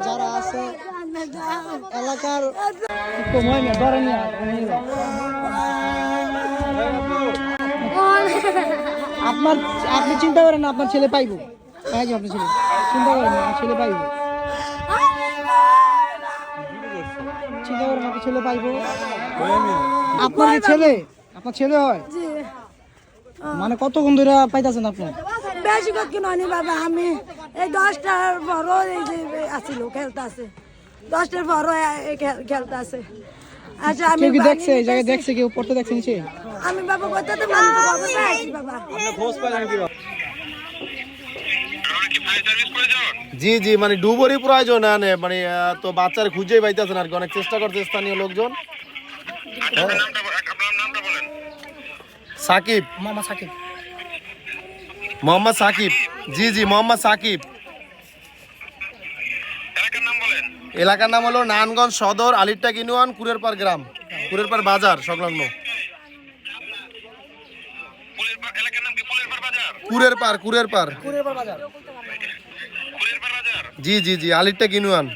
যারা আছে এলাকার আপনি চিন্তা করেন না আপনার ছেলে পাইব, আপনার ছেলে চিন্তা করেন না ছেলে পাইব, চিন্তা করেন আপনার ছেলে পাইব। আপনার আপনার ছেলে হয় মানে কতক্ষণ ধরে পাইতেছেন আপনার? বেশি কতক্ষণ হয়নি বাবা, আমি এই 10টার বড় আসিল খেলতে আছে, 10টার বড় খেলতে আছে। আচ্ছা আমি কেউ কি দেখছে এই জায়গায় দেখছে কেউ পড়তে দেখছে নিচে? আমি বাবা কইতে তো মানুষ বাবা আছি বাবা। আপনি খোঁজ পেলেন কি বাবা? জি জি মানে ডুবরই প্রয়োজন আনে মানে তো বাচ্চার খুঁজেই পাইতেছেন আর কি, অনেক চেষ্টা করছে স্থানীয় লোকজন। সাকিব, মামা সাকিব, মোহাম্মদ সাকিব। জি জি মোহাম্মদ সাকিব। এলাকার নাম হলো নারায়ণগঞ্জ সদর আলিরটাক ইউনিয়ন কুরেরপাড় গ্রাম, কুরেরপাড় বাজার সংলগ্ন। কুরেরপাড় কুরেরপাড় বাজার। জি জি জি আলিরটাক ইউনিয়ন।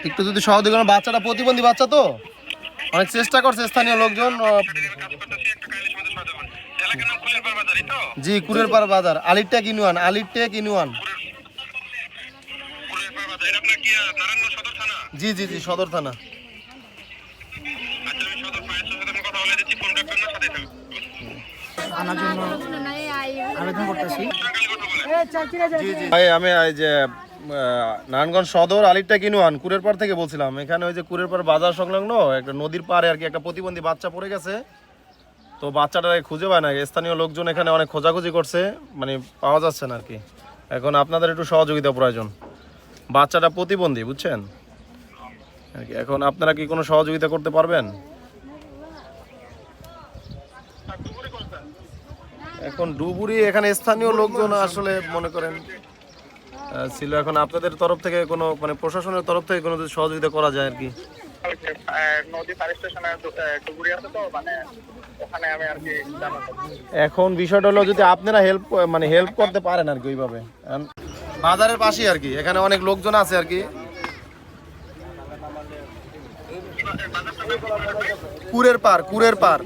একটু যদি সহযোগী করেন, বাচ্চাটা প্রতিবন্ধী বাচ্চা তো অনেক চেষ্টা করছে স্থানীয় লোকজন। জি কুরেরপাড় বাজার আলিরটাক ইউনিয়ন, আলিরটাক ইউনিয়ন। জি জি জি সদর থানা। আনার জন্য আবেদন করতেছি। ভাই আমি এই যে নারায়ণগঞ্জ সদর আলিরটাক ইউনিয়ন কুরেরপাড় থেকে বলছিলাম। এখানে ওই যে কুরেরপাড় বাজার সংলগ্ন একটা নদীর পাড়ে আর কি একটা প্রতিবন্ধী বাচ্চা পড়ে গেছে, তো বাচ্চাটা খুঁজে পায় না। স্থানীয় লোকজন এখানে অনেক খোঁজাখুঁজি করছে, মানে পাওয়া যাচ্ছে না আর কি। এখন আপনাদের একটু সহযোগিতা প্রয়োজন, বাচ্চাটা প্রতিবন্ধী বুঝছেন আর কি। এখন আপনারা কি কোনো সহযোগিতা করতে পারবেন? এখন ডুবুরি এখানে স্থানীয় লোকজন আসলে মনে করেন ছিল। এখন আপনাদের তরফ থেকে কোনো মানে প্রশাসনের তরফ থেকে কোনো যদি সহযোগিতা করা যায় আর কি। এখন বিষয়টা হলো যদি আপনারা হেল্প করতে পারেন আর কি ওইভাবে। বাজারের পাশে আর কি, এখানে অনেক লোকজন আছে আর কি। কুরেরপাড়